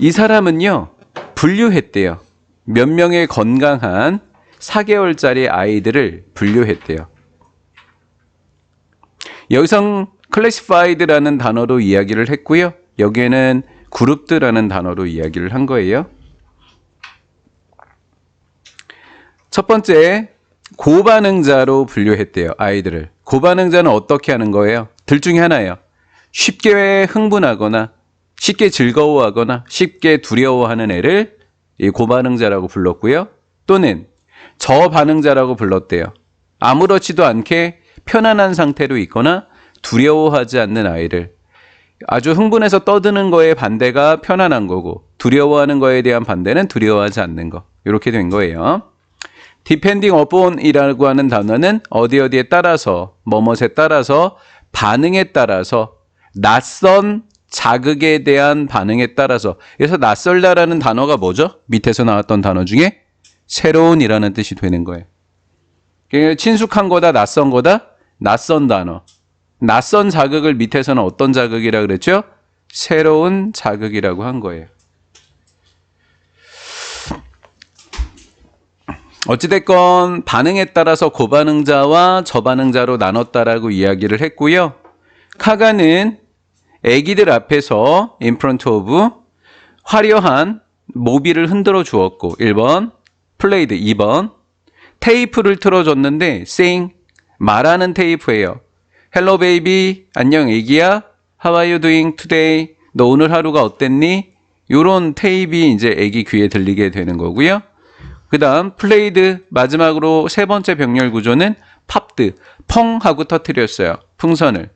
이 사람은요, 분류했대요. 몇 명의 건강한 4개월짜리 아이들을 분류했대요. 여기서 classified라는 단어로 이야기를 했고요. 여기에는 그룹드라는 단어로 이야기를 한 거예요. 첫 번째, 고반응자로 분류했대요. 아이들을. 고반응자는 어떻게 하는 거예요? 둘 중에 하나예요. 쉽게 흥분하거나 쉽게 즐거워하거나 쉽게 두려워하는 애를 이 고반응자라고 불렀고요. 또는 저반응자라고 불렀대요. 아무렇지도 않게 편안한 상태로 있거나 두려워하지 않는 아이를. 아주 흥분해서 떠드는 거에 반대가 편안한 거고 두려워하는 거에 대한 반대는 두려워하지 않는 거. 이렇게 된 거예요. depending upon이라고 하는 단어는 어디에 따라서, 뭐뭇에 따라서, 반응에 따라서, 낯선 자극에 대한 반응에 따라서. 그래서 낯설다라는 단어가 뭐죠? 밑에서 나왔던 단어 중에 새로운이라는 뜻이 되는 거예요. 친숙한 거다, 낯선 거다? 낯선 단어. 낯선 자극을 밑에서는 어떤 자극이라고 그랬죠? 새로운 자극이라고 한 거예요. 어찌됐건 반응에 따라서 고반응자와 저반응자로 나눴다라고 이야기를 했고요. 카가는 애기들 앞에서 in front of 화려한 모비를 흔들어 주었고 1번, played 2번, 테이프를 틀어줬는데 sing 말하는 테이프예요. Hello baby, 안녕 애기야, How are you doing today? 너 오늘 하루가 어땠니? 요런 테이프이 이제 애기 귀에 들리게 되는 거고요. 그 다음 played 마지막으로 세 번째 병렬 구조는 popped 펑 하고 터뜨렸어요. 풍선을.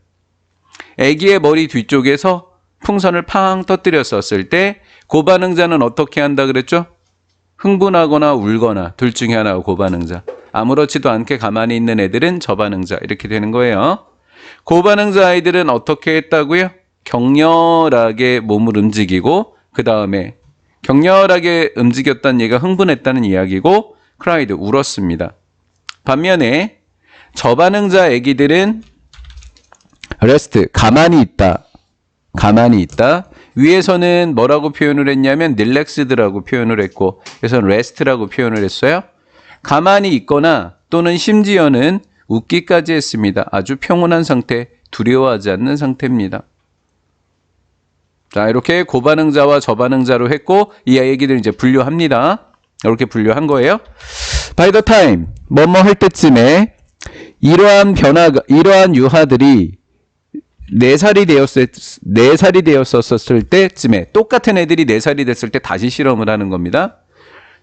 애기의 머리 뒤쪽에서 풍선을 팡 터뜨렸었을 때 고반응자는 어떻게 한다 그랬죠? 흥분하거나 울거나 둘 중에 하나가 고반응자. 아무렇지도 않게 가만히 있는 애들은 저반응자. 이렇게 되는 거예요. 고반응자 아이들은 어떻게 했다고요? 격렬하게 몸을 움직이고 그 다음에 격렬하게 움직였다는 얘가 흥분했다는 이야기고 cried 울었습니다. 반면에 저반응자 애기들은 rest 가만히 있다. 가만히 있다. 위에서는 뭐라고 표현을 했냐면 relaxed라고 표현을 했고 그래서 rest라고 표현을 했어요. 가만히 있거나 또는 심지어는 웃기까지 했습니다. 아주 평온한 상태, 두려워하지 않는 상태입니다. 자, 이렇게 고반응자와 저반응자로 했고 이 애기들 이제 분류합니다. 이렇게 분류한 거예요. By the time, 뭐뭐 할 때쯤에 이러한 유아들이 4살이 되었었을 때쯤에 똑같은 애들이 4살이 됐을 때 다시 실험을 하는 겁니다.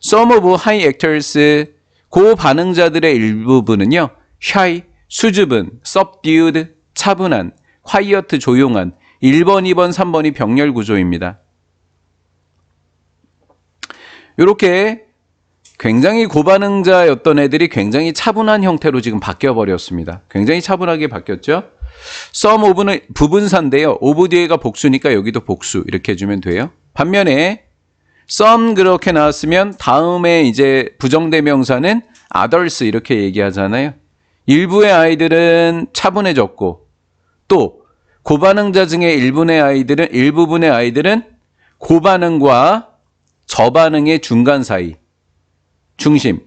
Some of high actors, 고반응자들의 일부분은요. shy, 수줍은, subdued, 차분한, quiet, 조용한 1번, 2번, 3번이 병렬 구조입니다. 이렇게 굉장히 고반응자였던 애들이 굉장히 차분한 형태로 지금 바뀌어버렸습니다. 굉장히 차분하게 바뀌었죠. some of는 부분사인데요. of 뒤에가 복수니까 여기도 복수 이렇게 해주면 돼요. 반면에 some 그렇게 나왔으면 다음에 이제 부정대명사는 others 이렇게 얘기하잖아요. 일부의 아이들은 차분해졌고 또 고반응자 중에 일부분의 아이들은 고반응과 저반응의 중간 사이, 중심,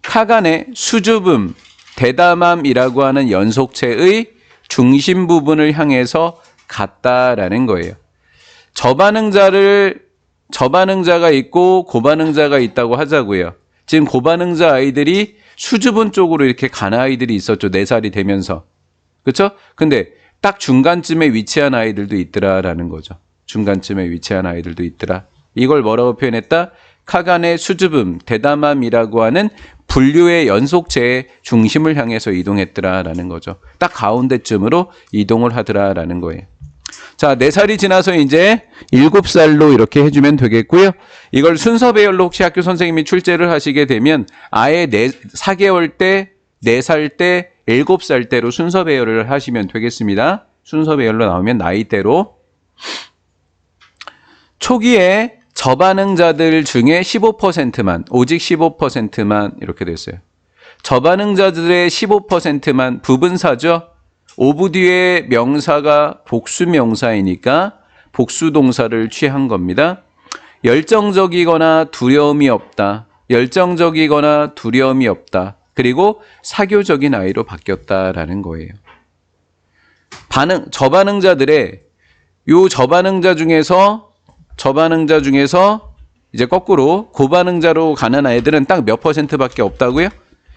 카간의 수줍음, 대담함이라고 하는 연속체의 중심 부분을 향해서 갔다라는 거예요. 저반응자가 있고 고반응자가 있다고 하자고요. 지금 고반응자 아이들이 수줍은 쪽으로 이렇게 간 아이들이 있었죠. 4살이 되면서. 그렇죠? 근데 딱 중간쯤에 위치한 아이들도 있더라라는 거죠. 중간쯤에 위치한 아이들도 있더라. 이걸 뭐라고 표현했다? 카간의 수줍음, 대담함이라고 하는 분류의 연속체의 중심을 향해서 이동했더라라는 거죠. 딱 가운데쯤으로 이동을 하더라라는 거예요. 자, 4살이 지나서 이제 7살로 이렇게 해주면 되겠고요. 이걸 순서 배열로 혹시 학교 선생님이 출제를 하시게 되면 아예 4개월 때, 4살 때, 7살 때로 순서 배열을 하시면 되겠습니다. 순서 배열로 나오면 나이대로. 초기에 저반응자들 중에 15%만, 오직 15%만 이렇게 됐어요. 저반응자들의 15%만 부분사죠. 오브 뒤에 명사가 복수 명사이니까 복수 동사를 취한 겁니다. 열정적이거나 두려움이 없다. 열정적이거나 두려움이 없다. 그리고 사교적인 아이로 바뀌었다라는 거예요. 저반응자들의 요 저반응자 중에서 이제 거꾸로 고반응자로 가는 아이들은 딱 몇 %밖에 없다고요?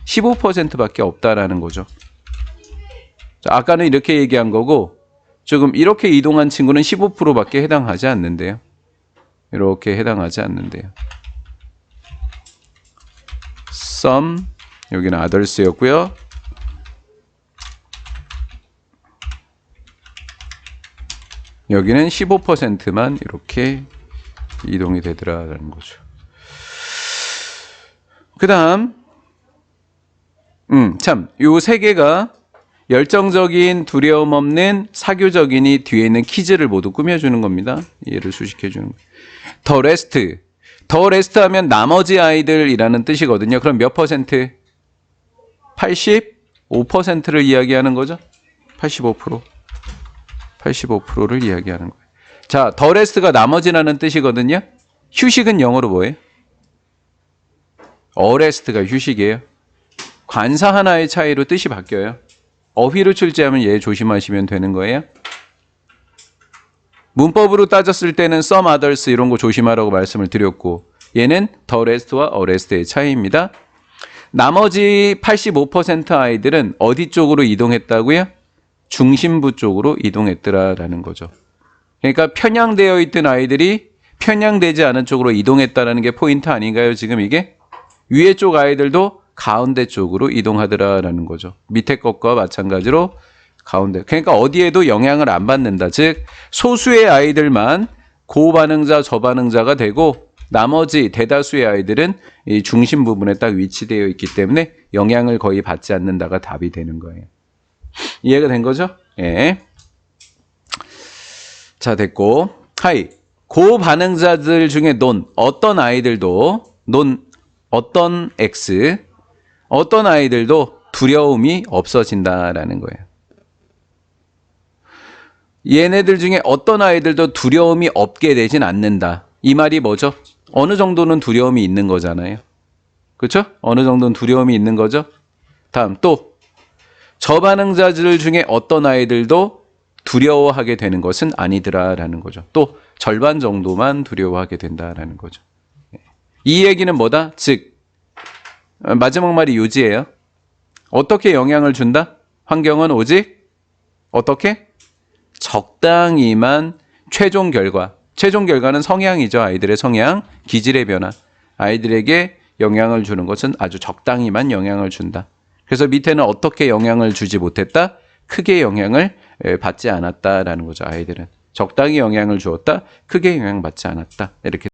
15%밖에 없다라는 거죠. 자, 아까는 이렇게 얘기한 거고 조금 이렇게 이동한 친구는 15%밖에 해당하지 않는데요. 이렇게 해당하지 않는데요. Some, 여기는 others였고요. 여기는 15%만 이렇게 이동이 되더라라는 거죠. 그 다음, 요 세 개가 열정적인, 두려움 없는, 사교적인이 뒤에 있는 키즈를 모두 꾸며주는 겁니다. 이해를 수식해주는 거예요. 더 레스트 하면 나머지 아이들이라는 뜻이거든요. 그럼 몇 퍼센트? 85%를 이야기하는 거죠. 85%를 이야기하는 거예요. 자, 더 레스트가 나머지라는 뜻이거든요. 휴식은 영어로 뭐예요? 어레스트가 휴식이에요. 관사 하나의 차이로 뜻이 바뀌어요. 어휘로 출제하면 얘 조심하시면 되는 거예요. 문법으로 따졌을 때는 some others 이런 거 조심하라고 말씀을 드렸고 얘는 the rest와 arrest의 차이입니다. 나머지 85% 아이들은 어디 쪽으로 이동했다고요? 중심부 쪽으로 이동했더라라는 거죠. 그러니까 편향되어 있던 아이들이 편향되지 않은 쪽으로 이동했다라는 게 포인트 아닌가요? 지금 이게 위에 쪽 아이들도 가운데 쪽으로 이동하더라라는 거죠. 밑에 것과 마찬가지로 가운데. 그러니까 어디에도 영향을 안 받는다. 즉 소수의 아이들만 고반응자, 저반응자가 되고 나머지 대다수의 아이들은 이 중심 부분에 딱 위치되어 있기 때문에 영향을 거의 받지 않는다가 답이 되는 거예요. 이해가 된 거죠? 예. 자, 됐고. 하이. 고반응자들 중에 어떤 아이들도 두려움이 없어진다라는 거예요. 얘네들 중에 어떤 아이들도 두려움이 없게 되진 않는다. 이 말이 뭐죠? 어느 정도는 두려움이 있는 거잖아요. 그렇죠? 어느 정도는 두려움이 있는 거죠. 다음 또 저반응자들 중에 어떤 아이들도 두려워하게 되는 것은 아니더라라는 거죠. 또 절반 정도만 두려워하게 된다라는 거죠. 이 얘기는 뭐다? 즉 마지막 말이 요지예요. 어떻게 영향을 준다? 환경은 오직 어떻게? 적당히만 최종 결과는 성향이죠. 아이들의 성향, 기질의 변화. 아이들에게 영향을 주는 것은 아주 적당히만 영향을 준다. 그래서 밑에는 어떻게 영향을 주지 못했다? 크게 영향을 받지 않았다라는 거죠. 아이들은 적당히 영향을 주었다, 크게 영향받지 않았다. 이렇게